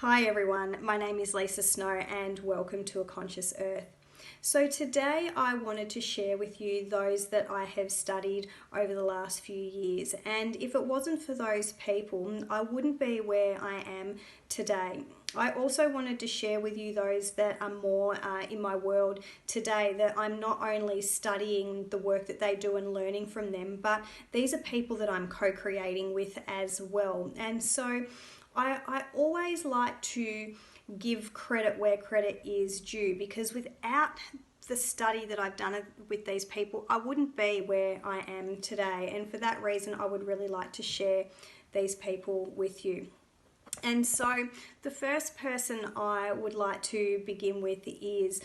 Hi everyone, my name is Lisa Snow and welcome to A Conscious Earth. So today I wanted to share with you those that I have studied over the last few years, and if it wasn't for those people I wouldn't be where I am today. I also wanted to share with you those that are more in my world today, that I'm not only studying the work that they do and learning from them, but these are people that I'm co-creating with as well. And so I always like to give credit where credit is due, because without the study that I've done with these people, I wouldn't be where I am today. And for that reason, I would really like to share these people with you. And so the first person I would like to begin with is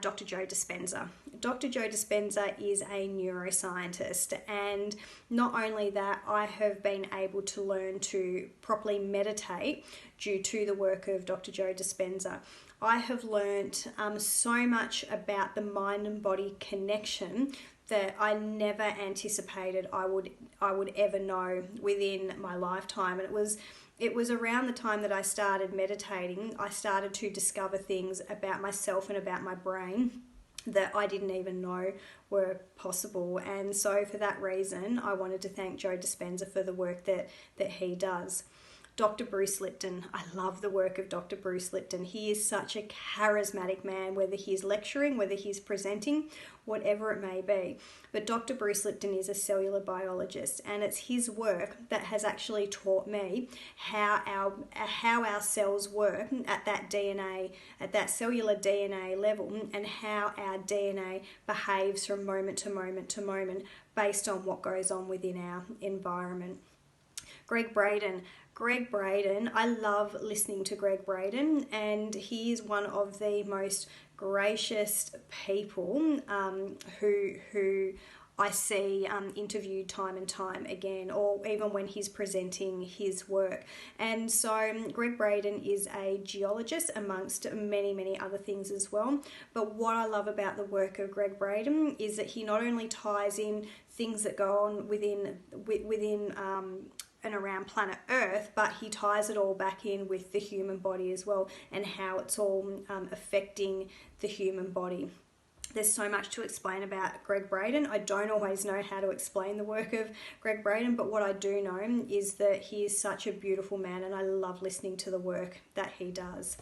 Dr. Joe Dispenza. Dr. Joe Dispenza is a neuroscientist, and not only that, I have been able to learn to properly meditate due to the work of Dr. Joe Dispenza. I have learnt so much about the mind and body connection that I never anticipated I would ever know within my lifetime. And it was around the time that I started meditating, I started to discover things about myself and about my brain that I didn't even know were possible. And so for that reason, I wanted to thank Joe Dispenza for the work that he does. Dr. Bruce Lipton. I love the work of Dr. Bruce Lipton. He is such a charismatic man, whether he's lecturing, whether he's presenting, whatever it may be. But Dr. Bruce Lipton is a cellular biologist, and it's his work that has actually taught me how our cells work at that DNA, at that cellular DNA level, and how our DNA behaves from moment to moment to moment based on what goes on within our environment. Gregg Braden. Gregg Braden, I love listening to Gregg Braden, and he is one of the most gracious people who I see interviewed time and time again, or even when he's presenting his work. And so Gregg Braden is a geologist amongst many, many other things as well. But what I love about the work of Gregg Braden is that he not only ties in things that go on within and around planet Earth, but he ties it all back in with the human body as well, and how it's all affecting the human body. There's so much to explain about Gregg Braden. I don't always know how to explain the work of Gregg Braden, but what I do know is that he is such a beautiful man, and I love listening to the work that he does.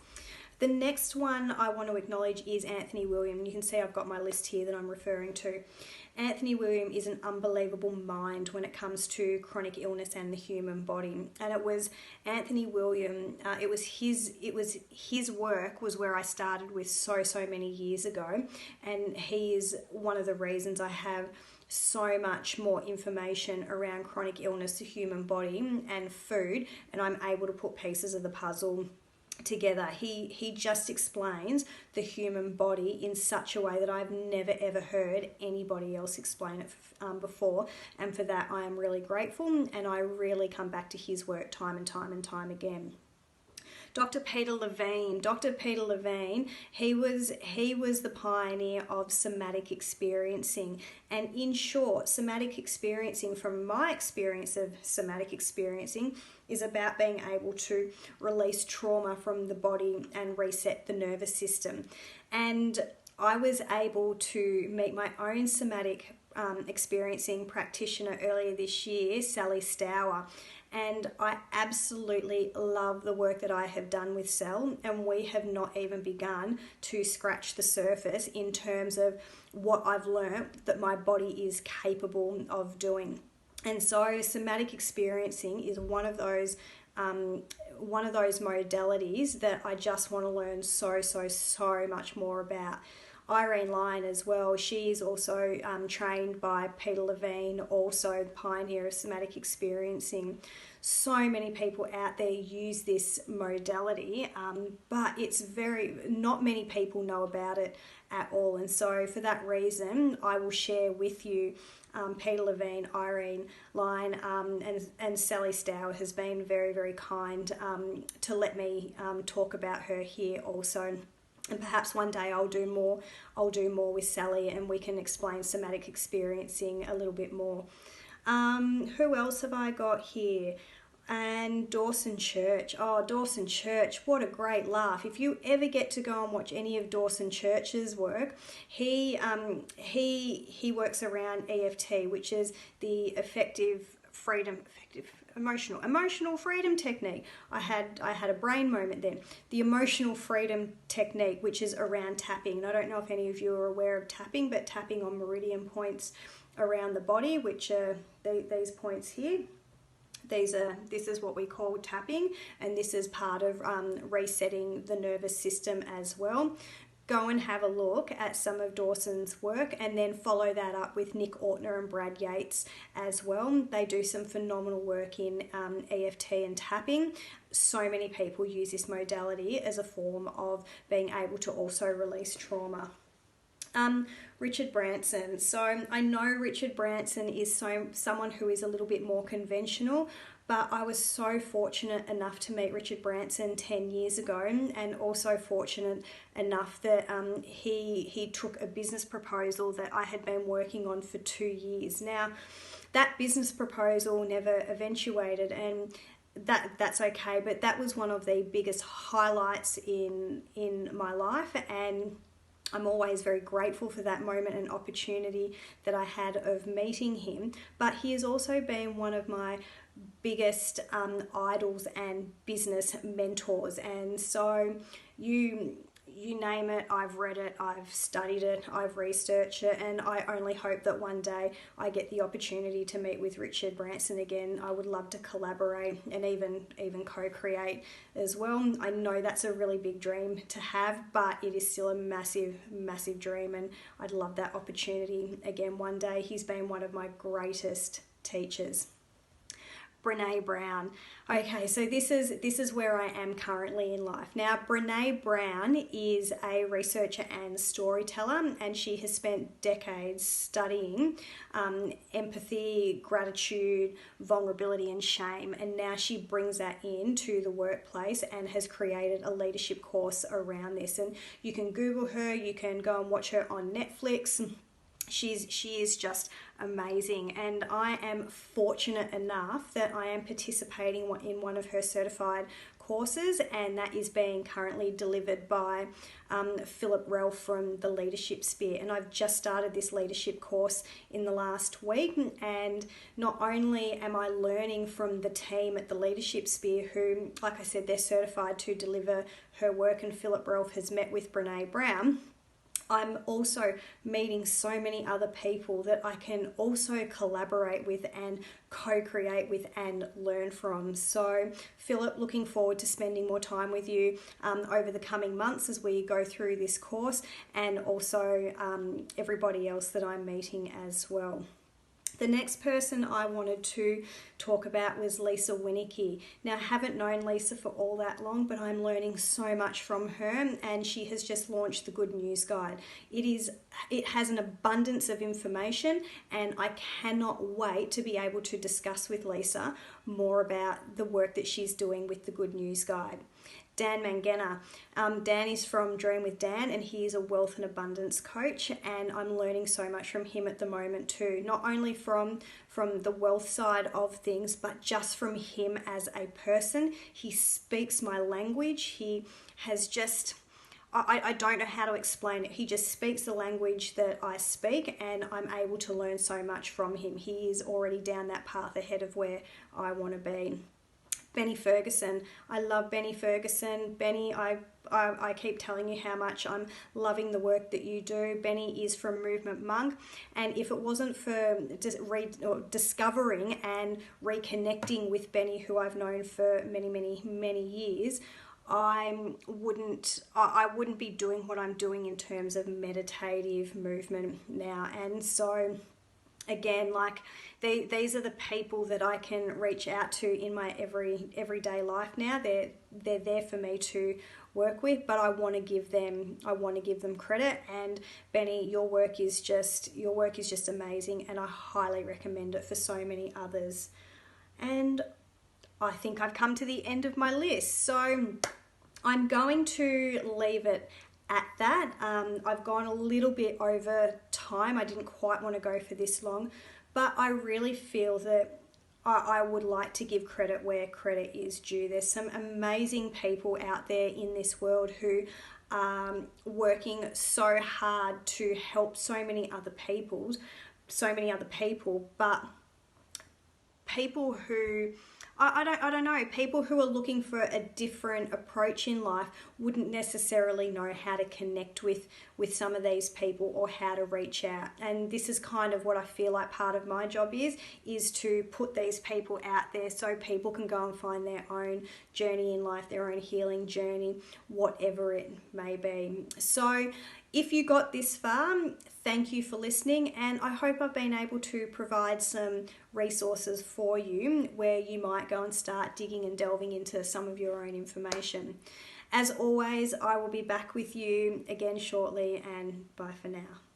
The next one I want to acknowledge is Anthony William. You can see I've got my list here that I'm referring to. Anthony William is an unbelievable mind when it comes to chronic illness and the human body. And it was Anthony William, it was his work was where I started with so many years ago. And he is one of the reasons I have so much more information around chronic illness, the human body and food, and I'm able to put pieces of the puzzle together. He just explains the human body in such a way that I've never ever heard anybody else explain it before, and for that I am really grateful, and I really come back to his work time and time again. Dr. Peter Levine. Dr. Peter Levine, he was the pioneer of somatic experiencing. And in short, somatic experiencing, from my experience of somatic experiencing, is about being able to release trauma from the body and reset the nervous system. And I was able to meet my own somatic experiencing practitioner earlier this year, Sally Stower. And I absolutely love the work that I have done with Sal, and we have not even begun to scratch the surface in terms of what I've learnt that my body is capable of doing. And so somatic experiencing is one of those modalities that I just want to learn so much more about. Irene Lyon as well, she is also trained by Peter Levine, also the pioneer of somatic experiencing. So many people out there use this modality, but not many people know about it at all. And so for that reason, I will share with you Peter Levine, Irene Lyon, and Sally Stower has been very kind to let me talk about her here also. And perhaps one day I'll do more with Sally, and we can explain somatic experiencing a little bit more. Who else have I got here? And Dawson Church. Oh, Dawson Church, what a great laugh. If you ever get to go and watch any of Dawson Church's work, he works around EFT, which is the emotional freedom technique. I had a brain moment then. The emotional freedom technique, which is around tapping. And I don't know if any of you are aware of tapping, but tapping on meridian points around the body, which are these points here. This is what we call tapping, and this is part of resetting the nervous system as well. Go and have a look at some of Dawson's work, and then follow that up with Nick Ortner and Brad Yates as well. They do some phenomenal work in EFT and tapping. So many people use this modality as a form of being able to also release trauma. Richard Branson. So I know Richard Branson is someone who is a little bit more conventional, but I was so fortunate enough to meet Richard Branson 10 years ago, and also fortunate enough that he took a business proposal that I had been working on for 2 years. Now, that business proposal never eventuated, and that's okay, but that was one of the biggest highlights in my life, and I'm always very grateful for that moment and opportunity that I had of meeting him. But he has also been one of my biggest idols and business mentors. And so you name it, I've read it, I've studied it, I've researched it, and I only hope that one day I get the opportunity to meet with Richard Branson again. I would love to collaborate and even co-create as well. I know that's a really big dream to have, but it is still a massive, massive dream, and I'd love that opportunity again one day. He's been one of my greatest teachers. Brene Brown. Okay, so this is where I am currently in life. Now, Brene Brown is a researcher and storyteller, and she has spent decades studying empathy, gratitude, vulnerability, and shame. And now she brings that into the workplace and has created a leadership course around this. And you can Google her, you can go and watch her on Netflix. She is just amazing, and I am fortunate enough that I am participating in one of her certified courses, and that is being currently delivered by Philip Ralph from the Leadership Sphere. And I've just started this leadership course in the last week, and not only am I learning from the team at the Leadership Sphere, who, like I said, they're certified to deliver her work, and Philip Ralph has met with Brene Brown, I'm also meeting so many other people that I can also collaborate with and co-create with and learn from. So, Philip, looking forward to spending more time with you over the coming months as we go through this course, and also everybody else that I'm meeting as well. The next person I wanted to talk about was Lisa Winneke. Now, I haven't known Lisa for all that long, but I'm learning so much from her, and she has just launched the Good News Guide. It has an abundance of information, and I cannot wait to be able to discuss with Lisa more about the work that she's doing with the Good News Guide. Dan Mangena. Dan is from Dream with Dan, and he is a wealth and abundance coach, and I'm learning so much from him at the moment too. Not only from the wealth side of things, but just from him as a person. He speaks my language. He has just... I don't know how to explain it. He just speaks the language that I speak, and I'm able to learn so much from him. He is already down that path ahead of where I want to be. Benny Ferguson. I love Benny Ferguson. Benny, I keep telling you how much I'm loving the work that you do. Benny is from Movement Monk, and if it wasn't for discovering and reconnecting with Benny, who I've known for many, many, many years, I wouldn't be doing what I'm doing in terms of meditative movement now. And so again, like these are the people that I can reach out to in my everyday life now. They're there for me to work with, but I want to give them credit. And Benny, your work is just amazing, and I highly recommend it for so many others. And I think I've come to the end of my list, so I'm going to leave it at that. I've gone a little bit over time. I didn't quite want to go for this long, but I really feel that I would like to give credit where credit is due. There's some amazing people out there in this world who are working so hard to help so many other people, but people who I don't know, people who are looking for a different approach in life wouldn't necessarily know how to connect with some of these people or how to reach out. And this is kind of what I feel like part of my job is to put these people out there so people can go and find their own journey in life, their own healing journey, whatever it may be. So if you got this far, thank you for listening, and I hope I've been able to provide some resources for you where you might go and start digging and delving into some of your own information. As always, I will be back with you again shortly, and bye for now.